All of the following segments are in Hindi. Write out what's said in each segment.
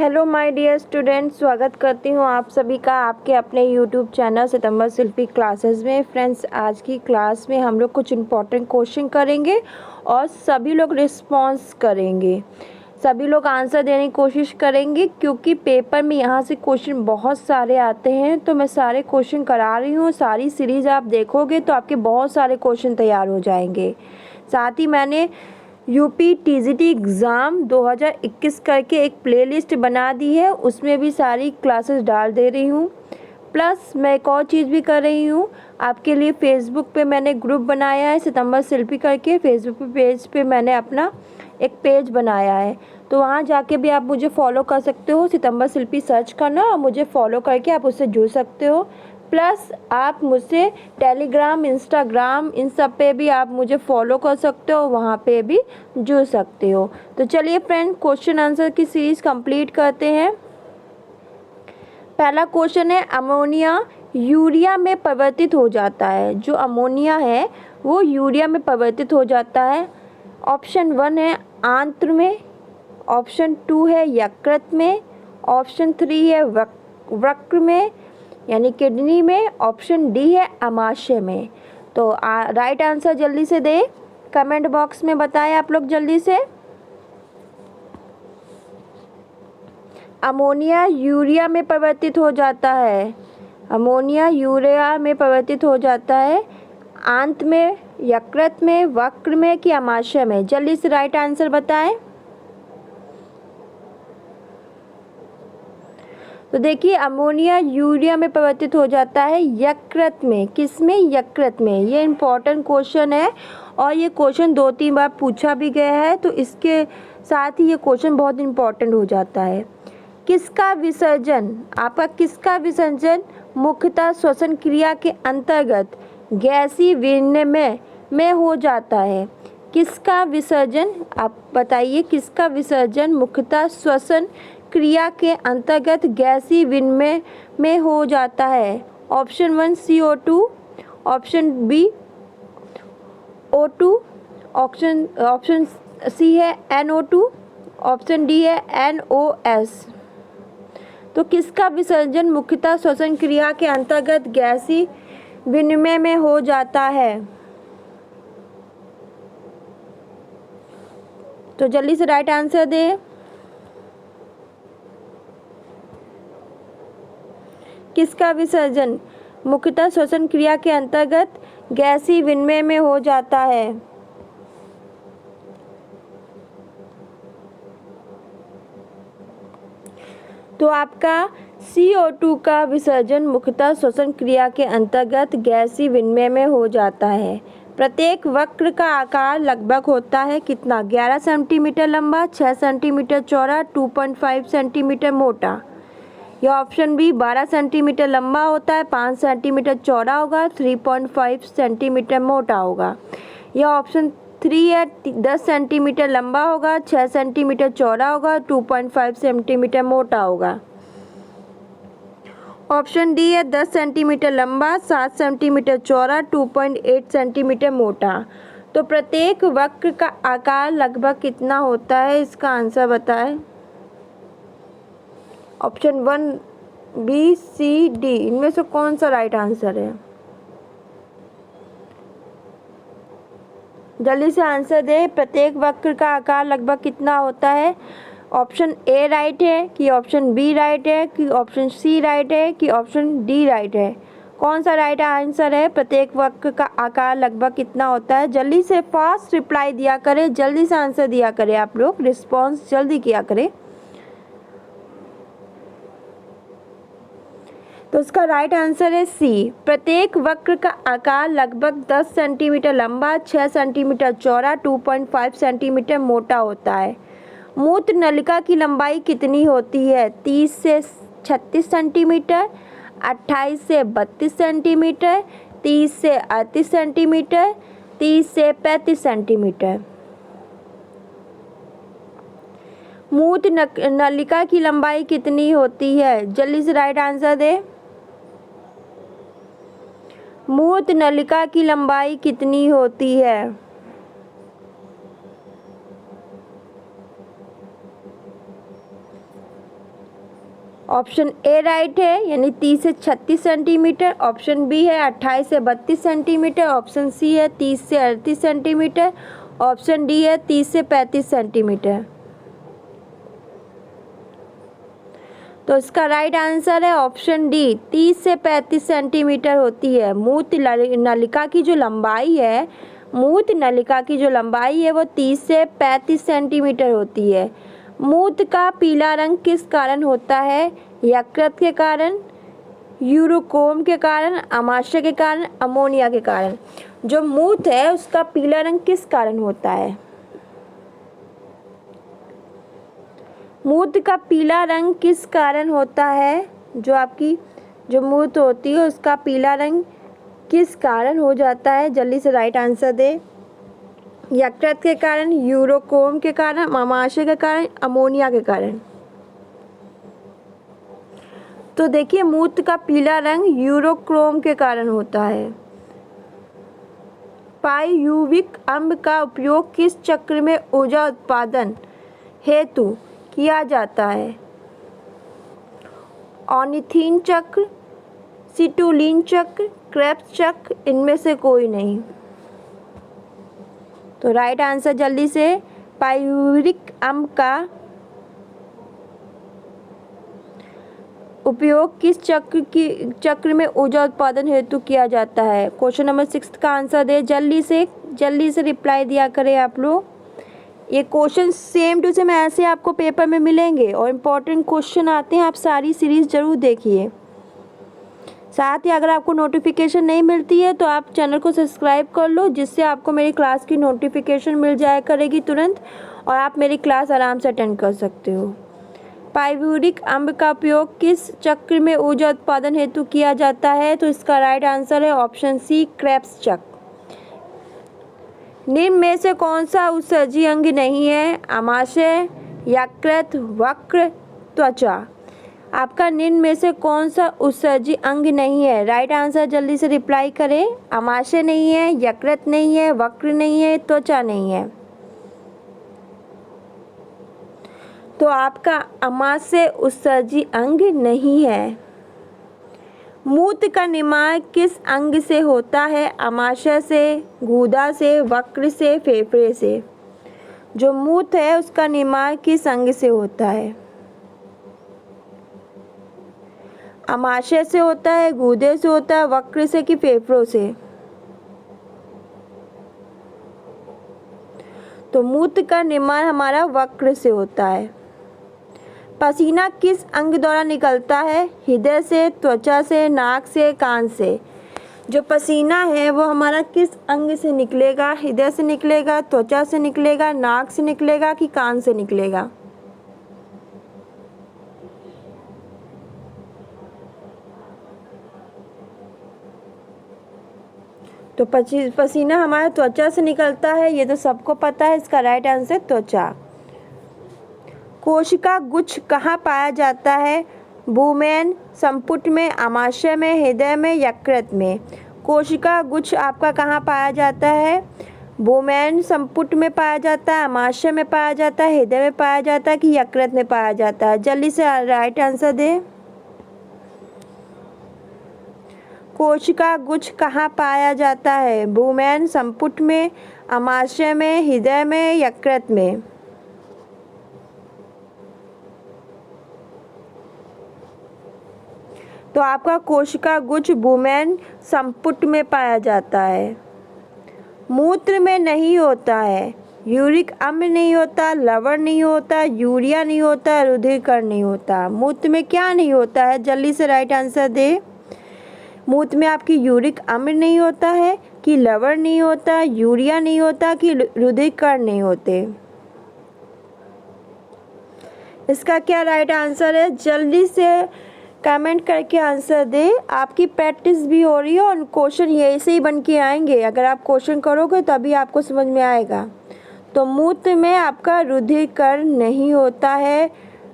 हेलो माय डियर स्टूडेंट्स, स्वागत करती हूँ आप सभी का आपके अपने यूट्यूब चैनल सितंबर शिल्पी क्लासेस में। फ्रेंड्स, आज की क्लास में हम लोग कुछ इम्पोर्टेंट क्वेश्चन करेंगे और सभी लोग रिस्पॉन्स करेंगे। सभी लोग आंसर देने की कोशिश करेंगे क्योंकि पेपर में यहाँ से क्वेश्चन बहुत सारे आते हैं, तो मैं सारे क्वेश्चन करा रही हूँ। सारी सीरीज़ आप देखोगे तो आपके बहुत सारे क्वेश्चन तैयार हो जाएंगे। साथ ही मैंने यूपी टीजीटी एग्ज़ाम 2021 करके एक प्लेलिस्ट बना दी है, उसमें भी सारी क्लासेस डाल दे रही हूँ। प्लस मैं एक और चीज़ भी कर रही हूँ आपके लिए। फेसबुक पे मैंने ग्रुप बनाया है सितंबर शिल्पी करके। फेसबुक पेज पे मैंने अपना एक पेज बनाया है, तो वहाँ जाके भी आप मुझे फॉलो कर सकते हो। सितंबर शिल्पी सर्च करना और मुझे फॉलो करके आप उससे जुड़ सकते हो। प्लस आप मुझसे टेलीग्राम, इंस्टाग्राम, इन सब पे भी आप मुझे फॉलो कर सकते हो, वहाँ पे भी जुड़ सकते हो। तो चलिए फ्रेंड, क्वेश्चन आंसर की सीरीज़ कंप्लीट करते हैं। पहला क्वेश्चन है, अमोनिया यूरिया में परिवर्तित हो जाता है। जो अमोनिया है वो यूरिया में परिवर्तित हो जाता है। ऑप्शन 1 है आंत्र में, ऑप्शन 2 है यकृत में, ऑप्शन 3 है वृक्क में यानी किडनी में, ऑप्शन डी है अमाशय में। तो राइट आंसर जल्दी से दे, कमेंट बॉक्स में बताएं आप लोग जल्दी से। अमोनिया यूरिया में परिवर्तित हो जाता है। अमोनिया यूरिया में परिवर्तित हो जाता है आंत में, यकृत में, वृक्क में कि अमाशय में। जल्दी से राइट आंसर बताएं। तो देखिए, अमोनिया यूरिया में परिवर्तित हो जाता है यकृत में। किस में? यकृत में। ये इम्पोर्टेंट क्वेश्चन है और ये क्वेश्चन 2-3 बार पूछा भी गया है, तो इसके साथ ही ये क्वेश्चन बहुत इम्पोर्टेंट हो जाता है। किसका विसर्जन, आपका किसका विसर्जन मुख्यतः श्वसन क्रिया के अंतर्गत गैसीय विनिमय में हो जाता है? किसका विसर्जन, आप बताइए, किसका विसर्जन मुख्यतः श्वसन क्रिया के अंतर्गत गैसीय विनिमय में हो जाता है? Option 1 CO2, option B O2, option C है NO2, ऑप्शन डी है NOS। तो किसका विसर्जन मुख्यतः श्वसन क्रिया के अंतर्गत गैसीय विनिमय में हो जाता है? तो जल्दी से राइट आंसर दे। किसका विसर्जन मुख्यतः श्वसन क्रिया के अंतर्गत गैसीय विनिमय में हो जाता है? तो आपका CO2 का विसर्जन मुख्यतः श्वसन क्रिया के अंतर्गत गैसीय विनिमय में हो जाता है। प्रत्येक वक्र का आकार लगभग होता है कितना? 11 सेंटीमीटर लंबा, 6 सेंटीमीटर चौड़ा, 2.5 सेंटीमीटर मोटा। यह ऑप्शन बी 12 सेंटीमीटर लंबा होता है, 5 सेंटीमीटर चौड़ा होगा, 3.5 सेंटीमीटर मोटा होगा। यह ऑप्शन 3 है 10 सेंटीमीटर लंबा होगा, 6 सेंटीमीटर चौड़ा होगा, 2.5 सेंटीमीटर मोटा होगा। ऑप्शन डी है 10 सेंटीमीटर लंबा, 7 सेंटीमीटर चौड़ा, 2.8 सेंटीमीटर मोटा। तो प्रत्येक वक्र का आकार लगभग कितना होता है, इसका आंसर बताएं। ऑप्शन 1, बी, सी, डी, इनमें से कौन सा राइट आंसर है? जल्दी से आंसर दे। प्रत्येक वक्र का आकार लगभग कितना होता है? ऑप्शन ए राइट है कि ऑप्शन बी राइट है कि ऑप्शन सी राइट है कि ऑप्शन डी राइट है? कौन सा राइट आंसर है? प्रत्येक वक्र का आकार लगभग कितना होता है? जल्दी से फास्ट रिप्लाई दिया करें, जल्दी से आंसर दिया करें, आप लोग रिस्पॉन्स जल्दी किया करें। तो इसका राइट आंसर है सी। प्रत्येक वक्र का आकार लगभग 10 सेंटीमीटर लंबा, 6 सेंटीमीटर चौड़ा, 2.5 सेंटीमीटर मोटा होता है। मूत्र नलिका की लंबाई कितनी होती है? 30 से 36 सेंटीमीटर, 28 से 32 सेंटीमीटर, 30 से 38 सेंटीमीटर, 30 से 35 सेंटीमीटर। मूत्र नलिका की लंबाई कितनी होती है? जल्दी से राइट आंसर दे। मूत्र नलिका की लंबाई कितनी होती है? ऑप्शन ए राइट है, यानी 30 से 36 सेंटीमीटर। ऑप्शन बी है 28 से 32 सेंटीमीटर। ऑप्शन सी है 30 से 38 सेंटीमीटर। ऑप्शन डी है 30 से 35 सेंटीमीटर। तो इसका राइट आंसर है ऑप्शन डी, 30 से 35 सेंटीमीटर होती है। मूत्र नलिका की जो लंबाई है, मूत्र नलिका की जो लंबाई है वो 30 से 35 सेंटीमीटर होती है। मूत्र का पीला रंग किस कारण होता है? यकृत के कारण, यूरोक्रोम के कारण, आमाशय के कारण, अमोनिया के कारण। जो मूत्र है उसका पीला रंग किस कारण होता है? मूत्र का पीला रंग किस कारण होता है? जो आपकी जो मूत्र होती है उसका पीला रंग किस कारण हो जाता है? जल्दी से राइट आंसर दे। यकृत के कारण, यूरोक्रोम के कारण, आमाशय के कारण, अमोनिया के कारण। तो देखिए मूत्र का पीला रंग यूरोक्रोम के कारण होता है। पाइरुविक अम्ल का उपयोग किस चक्र में ऊर्जा उत्पादन हेतु किया जाता है? ऑर्निथीन चक्र, सिटुलिन चक्र, क्रेब्स चक्र, इनमें से कोई नहीं। तो राइट आंसर जल्दी से, पाइरुविक अम्ल का उपयोग किस चक्र में ऊर्जा उत्पादन हेतु किया जाता है? क्वेश्चन नंबर 6 का आंसर दे। जल्दी से रिप्लाई दिया करें आप लोग। ये क्वेश्चन सेम टू सेम ऐसे आपको पेपर में मिलेंगे और इम्पोर्टेंट क्वेश्चन आते हैं। आप सारी सीरीज जरूर देखिए। साथ ही अगर आपको नोटिफिकेशन नहीं मिलती है तो आप चैनल को सब्सक्राइब कर लो, जिससे आपको मेरी क्लास की नोटिफिकेशन मिल जाया करेगी तुरंत और आप मेरी क्लास आराम से अटेंड कर सकते हो। पाइरुविक अम्ल का उपयोग किस चक्र में ऊर्जा उत्पादन हेतु किया जाता है? तो इसका राइट आंसर है ऑप्शन सी, क्रेब्स चक्र। निम्न में से कौन सा उत्सर्जी अंग नहीं है? आमाशय, यकृत, वक्र, त्वचा। आपका निम्न में से कौन सा उत्सर्जी अंग नहीं है? राइट आंसर जल्दी से रिप्लाई करें। आमाशय नहीं है, यकृत नहीं है, वक्र नहीं है, त्वचा नहीं है। तो आपका आमाशय उत्सर्जी अंग नहीं है। मूत्र का निर्माण किस अंग से होता है? आमाशय से, गुदा से, वक्र से, फेफड़े से। जो मूत्र है उसका निर्माण किस अंग से होता है? आमाशय से होता है, गुदे से होता है, वक्र से कि फेफड़ों से? तो मूत्र का निर्माण हमारा वक्र से होता है। पसीना किस अंग द्वारा निकलता है? हृदय से, त्वचा से, नाक से, कान से। जो पसीना है वो हमारा किस अंग से निकलेगा? हृदय से निकलेगा, त्वचा से निकलेगा, नाक से निकलेगा कि कान से निकलेगा? तो पसीना हमारा त्वचा से निकलता है, ये तो सबको पता है। इसका राइट आंसर त्वचा। कोशिका गुच्छ कहाँ पाया जाता है? भूमेन, संपुट में, आमाशय में, हृदय में, यकृत में। कोशिका गुच्छ आपका कहाँ पाया जाता है? भूमेन संपुट में पाया जाता है, आमाशय में पाया जाता है, हृदय में पाया जाता है कि यकृत में पाया जाता है? जल्दी से राइट आंसर दे। कोशिका गुच्छ कहाँ पाया जाता है? भूमेन संपुट में, आमाशय में, हृदय में, यकृत में। तो आपका कोशिका गुच्छ भूमेन संपुट में पाया जाता है। मूत्र में नहीं होता है, यूरिक अम्ल नहीं होता, लवण नहीं होता, यूरिया नहीं होता, रुधिरकण नहीं होता। मूत्र में क्या नहीं होता है? जल्दी से राइट आंसर दे। मूत्र में आपकी यूरिक अम्ल नहीं होता है कि लवण नहीं होता, यूरिया नहीं होता कि रुधिरकण नहीं होते? इसका क्या राइट आंसर है? जल्दी से कमेंट करके आंसर दे। आपकी प्रैक्टिस भी हो रही है और क्वेश्चन ऐसे ही बन के आएंगे। अगर आप क्वेश्चन करोगे तभी आपको समझ में आएगा। तो मूत्र में आपका रुधिरकण नहीं होता है।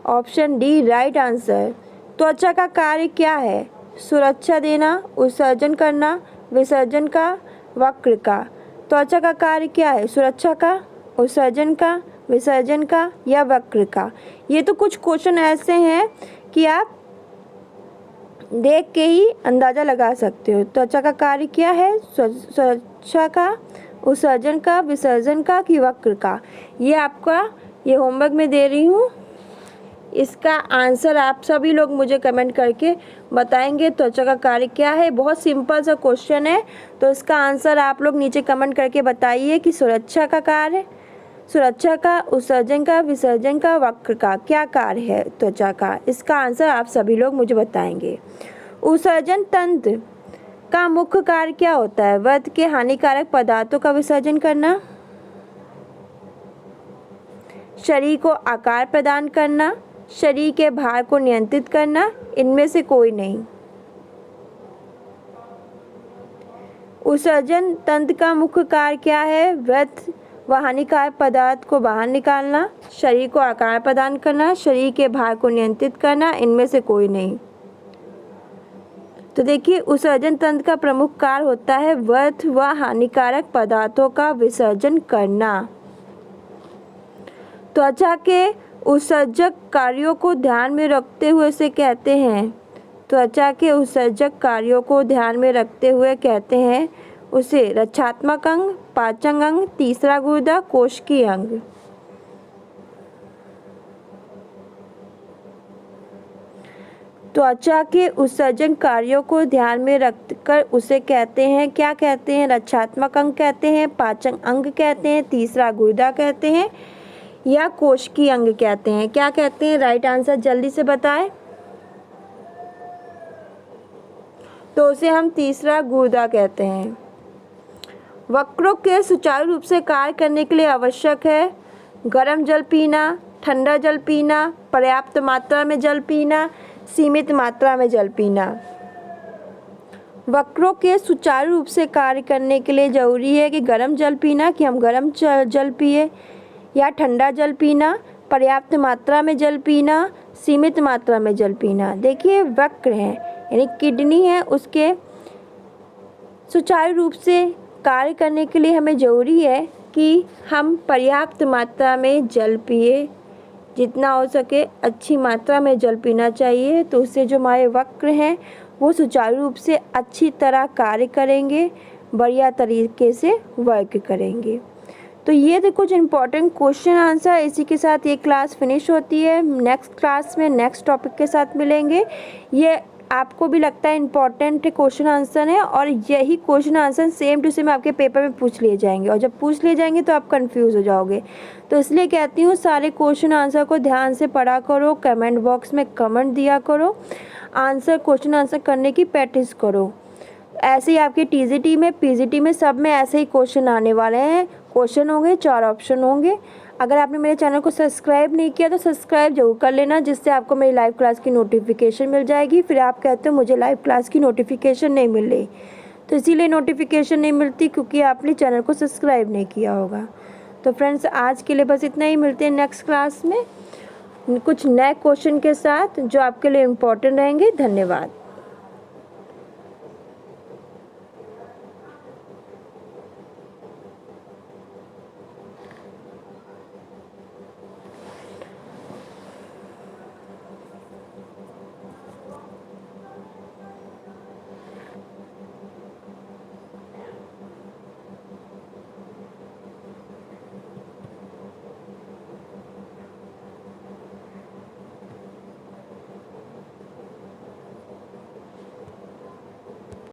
Option D right answer. त्वचा का कार्य क्या है? सुरक्षा देना, उत्सर्जन करना, विसर्जन का, वक्र का। त्वचा का कार्य क्या है? सुरक्षा का, उत्सर्जन का, विसर्जन का या वक्र का? ये तो कुछ क्वेश्चन ऐसे हैं कि आप देख के ही अंदाज़ा लगा सकते हो। त्वचा का कार्य क्या है? त्वचा का, उत्सर्जन का, विसर्जन का कि वक्र का? ये आपका ये होमवर्क में दे रही हूँ। इसका आंसर आप सभी लोग मुझे कमेंट करके बताएंगे त्वचा का कार्य क्या है। बहुत सिंपल सा क्वेश्चन है, तो इसका आंसर आप लोग नीचे कमेंट करके बताइए कि सुरक्षा का कार्य, सुरक्षा का, उत्सर्जन का, विसर्जन का, वक्र का क्या कार्य है त्वचा का? इसका आंसर आप सभी लोग मुझे बताएंगे। उत्सर्जन तंत्र का मुख्य कार्य क्या होता है? वध के हानिकारक पदार्थों का विसर्जन करना, शरीर को आकार प्रदान करना, शरीर के भार को नियंत्रित करना, इनमें से कोई नहीं। उत्सर्जन तंत्र का मुख्य कार्य क्या है? वध व हानिकारक पदार्थ को बाहर निकालना, शरीर को आकार प्रदान करना, शरीर के भार को नियंत्रित करना, इनमें से कोई नहीं। तो देखिए, उत्सर्जन तंत्र का प्रमुख कार्य होता है वध व हानिकारक पदार्थों का विसर्जन करना। त्वचा के उत्सर्जक कार्यों को ध्यान में रखते हुए इसे कहते हैं, त्वचा के उत्सर्जक कार्यों को ध्यान में रखते हुए कहते हैं उसे रक्षात्मक अंग, पाचन अंग, तीसरा गुर्दा, कोशिकीय अंग। त्वचा के उत्सर्जन कार्यों को ध्यान में रखकर उसे कहते हैं, क्या कहते हैं? रक्षात्मक अंग कहते हैं, पाचन अंग कहते हैं, तीसरा गुर्दा कहते हैं या कोशिकीय अंग कहते हैं। क्या कहते हैं? राइट आंसर जल्दी से बताएं। तो उसे हम तीसरा गुर्दा कहते हैं। वक्रों के सुचारू रूप से कार्य करने के लिए आवश्यक है गर्म जल पीना, ठंडा जल पीना, पर्याप्त मात्रा में जल पीना, सीमित मात्रा में जल पीना। वक्रों के सुचारू रूप से कार्य करने के लिए ज़रूरी है कि गर्म जल पीना, कि हम गर्म जल पिए, या ठंडा जल पीना, पर्याप्त मात्रा में जल पीना, सीमित मात्रा में जल पीना। देखिए, वक्र है यानी किडनी है, उसके सुचारू रूप से कार्य करने के लिए हमें ज़रूरी है कि हम पर्याप्त मात्रा में जल पिए, जितना हो सके अच्छी मात्रा में जल पीना चाहिए। तो उससे जो हमारे वक्र हैं वो सुचारू रूप से अच्छी तरह कार्य करेंगे, बढ़िया तरीके से वर्क करेंगे। तो ये थे कुछ इम्पॉर्टेंट क्वेश्चन आंसर। इसी के साथ ये क्लास फिनिश होती है। नेक्स्ट क्लास में नेक्स्ट टॉपिक के साथ मिलेंगे। ये आपको भी लगता है इम्पॉर्टेंट क्वेश्चन आंसर है, और यही question answer same to same आपके पेपर में पूछ लिए जाएंगे, और जब पूछ लिए जाएंगे तो आप कंफ्यूज हो जाओगे। तो इसलिए कहती हूँ सारे क्वेश्चन आंसर को ध्यान से पढ़ा करो, कमेंट बॉक्स में कमेंट दिया करो, आंसर क्वेश्चन आंसर करने की प्रैक्टिस करो। ऐसे ही आपके टीजीटी में, पीजीटी में, सब में ऐसे ही क्वेश्चन आने वाले हैं। क्वेश्चन होंगे, 4 ऑप्शन होंगे। अगर आपने मेरे चैनल को सब्सक्राइब नहीं किया तो सब्सक्राइब जरूर कर लेना, जिससे आपको मेरी लाइव क्लास की नोटिफिकेशन मिल जाएगी। फिर आप कहते हो मुझे लाइव क्लास की नोटिफिकेशन नहीं मिल रही, तो इसीलिए नोटिफिकेशन नहीं मिलती क्योंकि आपने चैनल को सब्सक्राइब नहीं किया होगा। तो फ्रेंड्स, आज के लिए बस इतना ही। मिलते हैं नेक्स्ट क्लास में कुछ नए क्वेश्चन के साथ जो आपके लिए इम्पोर्टेंट रहेंगे। धन्यवाद।